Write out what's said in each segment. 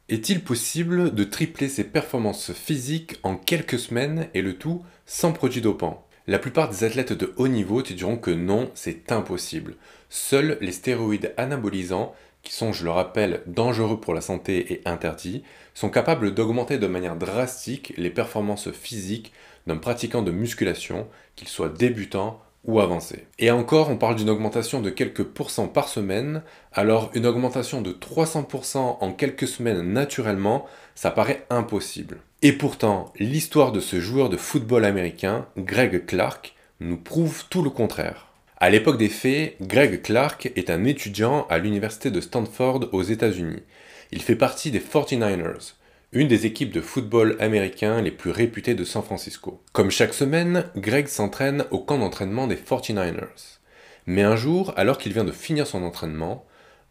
Est-il possible de tripler ses performances physiques en quelques semaines et le tout sans produits dopants? La plupart des athlètes de haut niveau te diront que non, c'est impossible. Seuls les stéroïdes anabolisants, qui sont, je le rappelle, dangereux pour la santé et interdits, sont capables d'augmenter de manière drastique les performances physiques d'un pratiquant de musculation, qu'il soit débutant ou avancé. Et encore, on parle d'une augmentation de quelques pourcents par semaine, alors une augmentation de 300% en quelques semaines naturellement, ça paraît impossible. Et pourtant, l'histoire de ce joueur de football américain, Greg Clark, nous prouve tout le contraire. À l'époque des faits, Greg Clark est un étudiant à l'université de Stanford aux États-Unis. Il fait partie des 49ers, une des équipes de football américain les plus réputées de San Francisco. Comme chaque semaine, Greg s'entraîne au camp d'entraînement des 49ers. Mais un jour, alors qu'il vient de finir son entraînement,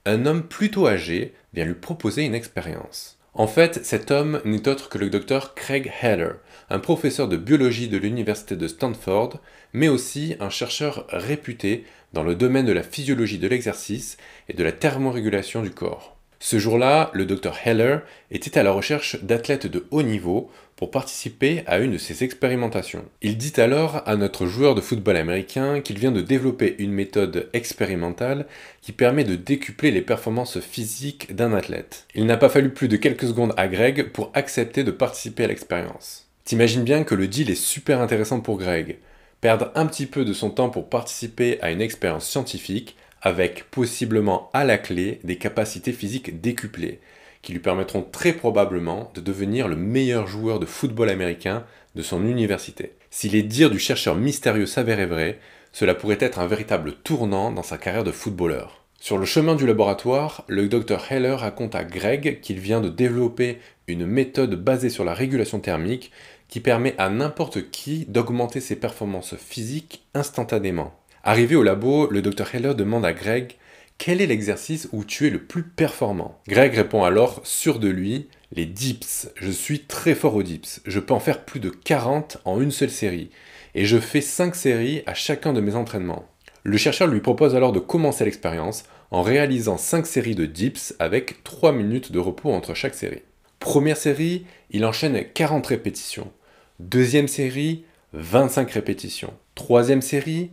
un homme plutôt âgé vient lui proposer une expérience. En fait, cet homme n'est autre que le docteur Craig Heller, un professeur de biologie de l'université de Stanford, mais aussi un chercheur réputé dans le domaine de la physiologie de l'exercice et de la thermorégulation du corps. Ce jour-là, le Dr Heller était à la recherche d'athlètes de haut niveau pour participer à une de ses expérimentations. Il dit alors à notre joueur de football américain qu'il vient de développer une méthode expérimentale qui permet de décupler les performances physiques d'un athlète. Il n'a pas fallu plus de quelques secondes à Greg pour accepter de participer à l'expérience. T'imagines bien que le deal est super intéressant pour Greg. Perdre un petit peu de son temps pour participer à une expérience scientifique avec possiblement à la clé des capacités physiques décuplées, qui lui permettront très probablement de devenir le meilleur joueur de football américain de son université. Si les dires du chercheur mystérieux s'avéraient vrais, cela pourrait être un véritable tournant dans sa carrière de footballeur. Sur le chemin du laboratoire, le Dr Heller raconte à Greg qu'il vient de développer une méthode basée sur la régulation thermique qui permet à n'importe qui d'augmenter ses performances physiques instantanément. Arrivé au labo, le Dr Heller demande à Greg « Quel est l'exercice où tu es le plus performant ?» Greg répond alors, sûr de lui, « Les dips. Je suis très fort aux dips. Je peux en faire plus de 40 en une seule série. Et je fais 5 séries à chacun de mes entraînements. » Le chercheur lui propose alors de commencer l'expérience en réalisant 5 séries de dips avec 3 minutes de repos entre chaque série. Première série, il enchaîne 40 répétitions. Deuxième série, 25 répétitions. Troisième série,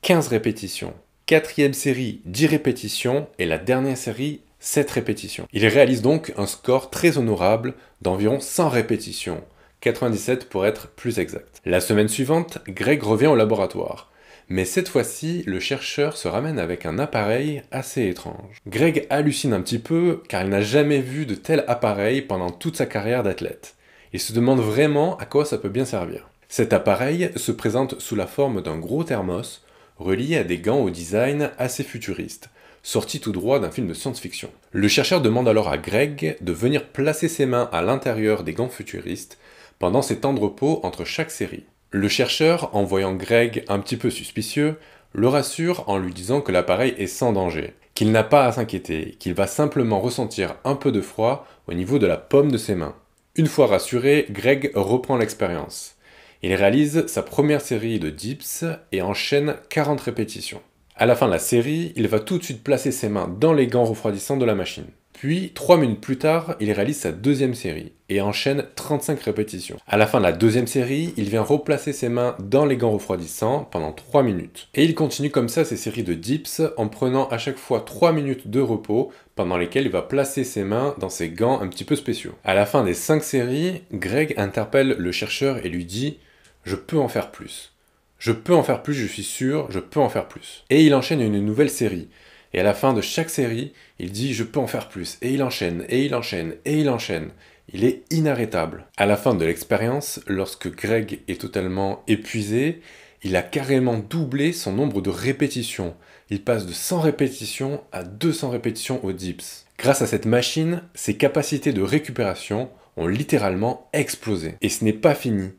15 répétitions. Quatrième série, 10 répétitions. Et la dernière série, 7 répétitions. Il réalise donc un score très honorable d'environ 100 répétitions. 97 pour être plus exact. La semaine suivante, Greg revient au laboratoire. Mais cette fois-ci, le chercheur se ramène avec un appareil assez étrange. Greg hallucine un petit peu car il n'a jamais vu de tel appareil pendant toute sa carrière d'athlète. Il se demande vraiment à quoi ça peut bien servir. Cet appareil se présente sous la forme d'un gros thermos relié à des gants au design assez futuriste, sorti tout droit d'un film de science-fiction. Le chercheur demande alors à Greg de venir placer ses mains à l'intérieur des gants futuristes pendant ses temps de repos entre chaque série. Le chercheur, en voyant Greg un petit peu suspicieux, le rassure en lui disant que l'appareil est sans danger, qu'il n'a pas à s'inquiéter, qu'il va simplement ressentir un peu de froid au niveau de la paume de ses mains. Une fois rassuré, Greg reprend l'expérience. Il réalise sa première série de dips et enchaîne 40 répétitions. À la fin de la série, il va tout de suite placer ses mains dans les gants refroidissants de la machine. Puis, 3 minutes plus tard, il réalise sa deuxième série et enchaîne 35 répétitions. À la fin de la deuxième série, il vient replacer ses mains dans les gants refroidissants pendant 3 minutes. Et il continue comme ça ses séries de dips en prenant à chaque fois 3 minutes de repos pendant lesquelles il va placer ses mains dans ses gants un petit peu spéciaux. À la fin des 5 séries, Greg interpelle le chercheur et lui dit « Je peux en faire plus. Je peux en faire plus, je suis sûr, je peux en faire plus. » Et il enchaîne une nouvelle série. Et à la fin de chaque série, il dit « Je peux en faire plus ». Et il enchaîne, et il enchaîne, et il enchaîne. Il est inarrêtable. À la fin de l'expérience, lorsque Greg est totalement épuisé, il a carrément doublé son nombre de répétitions. Il passe de 100 répétitions à 200 répétitions aux dips. Grâce à cette machine, ses capacités de récupération ont littéralement explosé. Et ce n'est pas fini.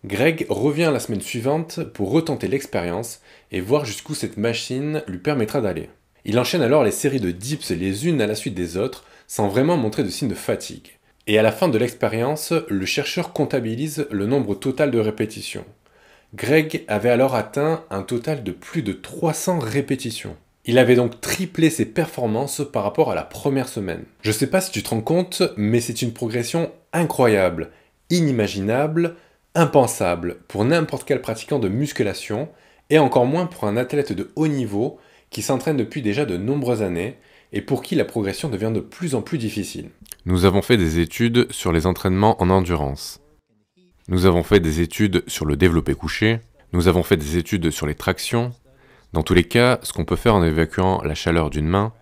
Greg revient la semaine suivante pour retenter l'expérience et voir jusqu'où cette machine lui permettra d'aller. Il enchaîne alors les séries de dips les unes à la suite des autres, sans vraiment montrer de signes de fatigue. Et à la fin de l'expérience, le chercheur comptabilise le nombre total de répétitions. Greg avait alors atteint un total de plus de 300 répétitions. Il avait donc triplé ses performances par rapport à la première semaine. Je sais pas si tu te rends compte, mais c'est une progression incroyable, inimaginable, impensable pour n'importe quel pratiquant de musculation, et encore moins pour un athlète de haut niveau qui s'entraîne depuis déjà de nombreuses années, et pour qui la progression devient de plus en plus difficile. Nous avons fait des études sur les entraînements en endurance. Nous avons fait des études sur le développé couché. Nous avons fait des études sur les tractions. Dans tous les cas, ce qu'on peut faire en évacuant la chaleur d'une main,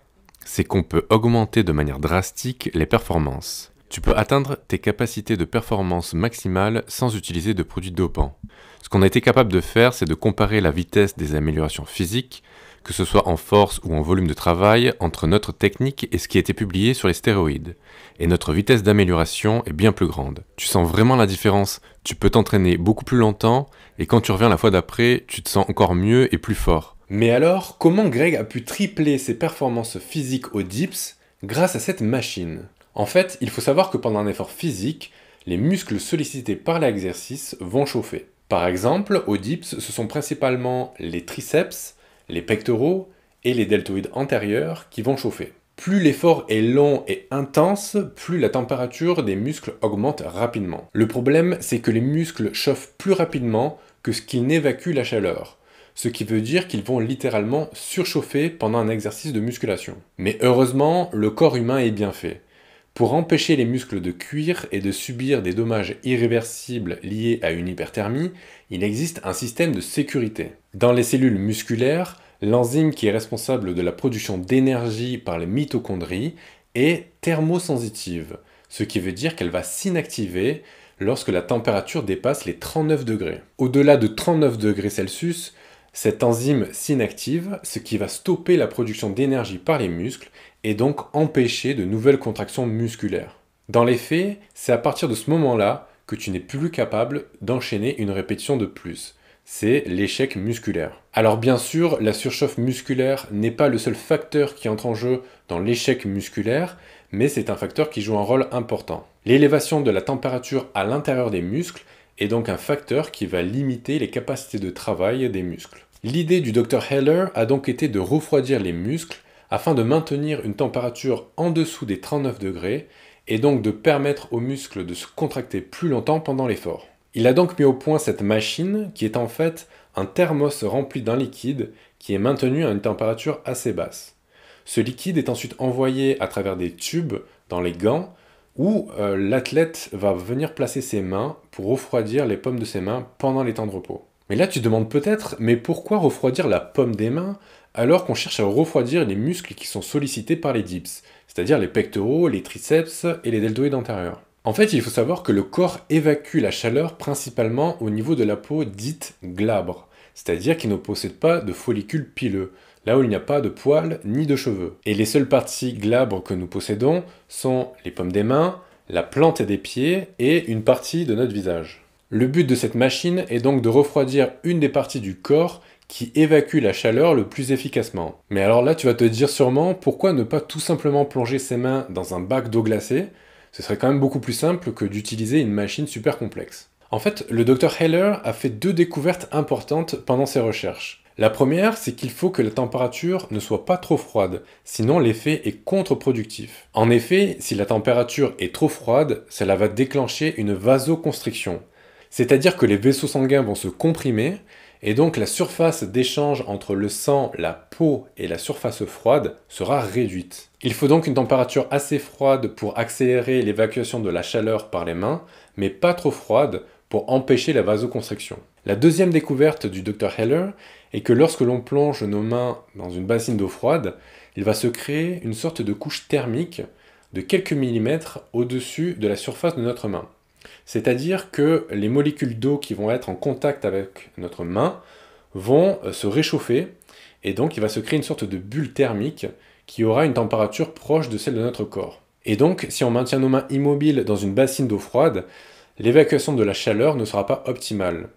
c'est qu'on peut augmenter de manière drastique les performances. Tu peux atteindre tes capacités de performance maximales sans utiliser de produits dopants. Ce qu'on a été capable de faire, c'est de comparer la vitesse des améliorations physiques, que ce soit en force ou en volume de travail, entre notre technique et ce qui a été publié sur les stéroïdes. Et notre vitesse d'amélioration est bien plus grande. Tu sens vraiment la différence. Tu peux t'entraîner beaucoup plus longtemps, et quand tu reviens la fois d'après, tu te sens encore mieux et plus fort. Mais alors, comment Greg a pu tripler ses performances physiques au dips grâce à cette machine? En fait, il faut savoir que pendant un effort physique, les muscles sollicités par l'exercice vont chauffer. Par exemple, au dips, ce sont principalement les triceps, les pectoraux et les deltoïdes antérieurs qui vont chauffer. Plus l'effort est long et intense, plus la température des muscles augmente rapidement. Le problème, c'est que les muscles chauffent plus rapidement que ce qu'ils n'évacuent la chaleur, ce qui veut dire qu'ils vont littéralement surchauffer pendant un exercice de musculation. Mais heureusement, le corps humain est bien fait. Pour empêcher les muscles de cuire et de subir des dommages irréversibles liés à une hyperthermie, il existe un système de sécurité. Dans les cellules musculaires, l'enzyme qui est responsable de la production d'énergie par les mitochondries est thermosensitive, ce qui veut dire qu'elle va s'inactiver lorsque la température dépasse les 39 degrés. Au-delà de 39 degrés Celsius, cette enzyme s'inactive, ce qui va stopper la production d'énergie par les muscles et donc empêcher de nouvelles contractions musculaires. Dans les faits, c'est à partir de ce moment-là que tu n'es plus capable d'enchaîner une répétition de plus. C'est l'échec musculaire. Alors bien sûr, la surchauffe musculaire n'est pas le seul facteur qui entre en jeu dans l'échec musculaire, mais c'est un facteur qui joue un rôle important. L'élévation de la température à l'intérieur des muscles est donc un facteur qui va limiter les capacités de travail des muscles. L'idée du Dr Heller a donc été de refroidir les muscles afin de maintenir une température en dessous des 39 degrés et donc de permettre aux muscles de se contracter plus longtemps pendant l'effort. Il a donc mis au point cette machine qui est en fait un thermos rempli d'un liquide qui est maintenu à une température assez basse. Ce liquide est ensuite envoyé à travers des tubes dans les gants où l'athlète va venir placer ses mains pour refroidir les paumes de ses mains pendant les temps de repos. Mais là tu te demandes peut-être, mais pourquoi refroidir la paume des mains alors qu'on cherche à refroidir les muscles qui sont sollicités par les dips, c'est-à-dire les pectoraux, les triceps et les deltoïdes antérieurs? En fait, il faut savoir que le corps évacue la chaleur principalement au niveau de la peau dite glabre, c'est-à-dire qui ne possède pas de follicules pileux, là où il n'y a pas de poils ni de cheveux. Et les seules parties glabres que nous possédons sont les paumes des mains, la plante des pieds et une partie de notre visage. Le but de cette machine est donc de refroidir une des parties du corps qui évacue la chaleur le plus efficacement. Mais alors là, tu vas te dire sûrement, pourquoi ne pas tout simplement plonger ses mains dans un bac d'eau glacée? Ce serait quand même beaucoup plus simple que d'utiliser une machine super complexe. En fait, le Dr Heller a fait deux découvertes importantes pendant ses recherches. La première, c'est qu'il faut que la température ne soit pas trop froide, sinon l'effet est contre-productif. En effet, si la température est trop froide, cela va déclencher une vasoconstriction. C'est-à-dire que les vaisseaux sanguins vont se comprimer, et donc la surface d'échange entre le sang, la peau et la surface froide sera réduite. Il faut donc une température assez froide pour accélérer l'évacuation de la chaleur par les mains, mais pas trop froide pour empêcher la vasoconstriction. La deuxième découverte du Dr Heller est que lorsque l'on plonge nos mains dans une bassine d'eau froide, il va se créer une sorte de couche thermique de quelques millimètres au-dessus de la surface de notre main. C'est-à-dire que les molécules d'eau qui vont être en contact avec notre main vont se réchauffer et donc il va se créer une sorte de bulle thermique qui aura une température proche de celle de notre corps. Et donc, si on maintient nos mains immobiles dans une bassine d'eau froide, l'évacuation de la chaleur ne sera pas optimale.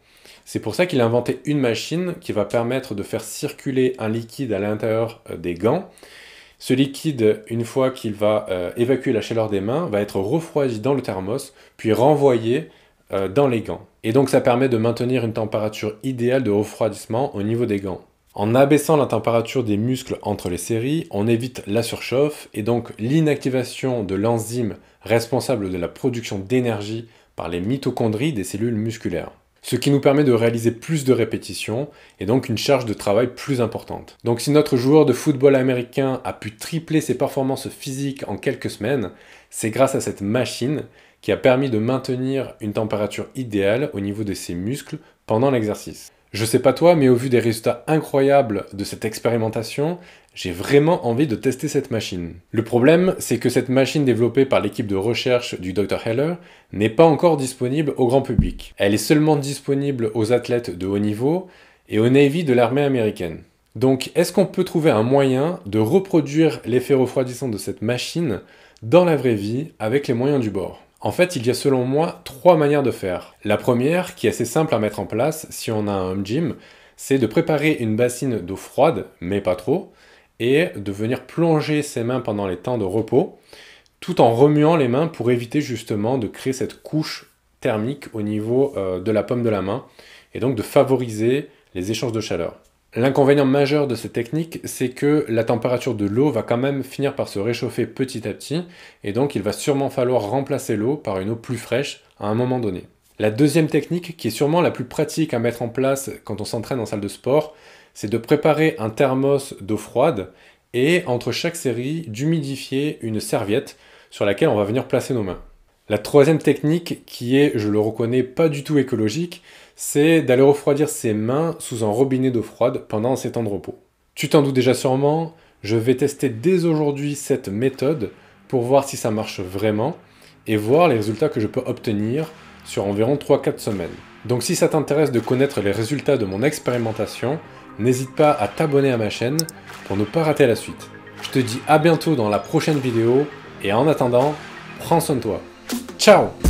C'est pour ça qu'il a inventé une machine qui va permettre de faire circuler un liquide à l'intérieur des gants. Ce liquide, une fois qu'il va évacuer la chaleur des mains, va être refroidi dans le thermos, puis renvoyé dans les gants. Et donc ça permet de maintenir une température idéale de refroidissement au niveau des gants. En abaissant la température des muscles entre les séries, on évite la surchauffe et donc l'inactivation de l'enzyme responsable de la production d'énergie par les mitochondries des cellules musculaires. Ce qui nous permet de réaliser plus de répétitions et donc une charge de travail plus importante. Donc si notre joueur de football américain a pu tripler ses performances physiques en quelques semaines, c'est grâce à cette machine qui a permis de maintenir une température idéale au niveau de ses muscles pendant l'exercice. Je sais pas toi, mais au vu des résultats incroyables de cette expérimentation, j'ai vraiment envie de tester cette machine. Le problème, c'est que cette machine développée par l'équipe de recherche du Dr Heller n'est pas encore disponible au grand public. Elle est seulement disponible aux athlètes de haut niveau et au Navy de l'armée américaine. Donc, est-ce qu'on peut trouver un moyen de reproduire l'effet refroidissant de cette machine dans la vraie vie avec les moyens du bord ? En fait, il y a selon moi 3 manières de faire. La première, qui est assez simple à mettre en place si on a un home gym, c'est de préparer une bassine d'eau froide, mais pas trop, et de venir plonger ses mains pendant les temps de repos, tout en remuant les mains pour éviter justement de créer cette couche thermique au niveau de la paume de la main, et donc de favoriser les échanges de chaleur. L'inconvénient majeur de cette technique, c'est que la température de l'eau va quand même finir par se réchauffer petit à petit, et donc il va sûrement falloir remplacer l'eau par une eau plus fraîche à un moment donné. La deuxième technique, qui est sûrement la plus pratique à mettre en place quand on s'entraîne en salle de sport, c'est de préparer un thermos d'eau froide, et entre chaque série, d'humidifier une serviette sur laquelle on va venir placer nos mains. La troisième technique, qui est, je le reconnais, pas du tout écologique, c'est d'aller refroidir ses mains sous un robinet d'eau froide pendant ces temps de repos. Tu t'en doutes déjà sûrement, je vais tester dès aujourd'hui cette méthode pour voir si ça marche vraiment et voir les résultats que je peux obtenir sur environ 3-4 semaines. Donc si ça t'intéresse de connaître les résultats de mon expérimentation, n'hésite pas à t'abonner à ma chaîne pour ne pas rater la suite. Je te dis à bientôt dans la prochaine vidéo et en attendant, prends soin de toi. Ciao!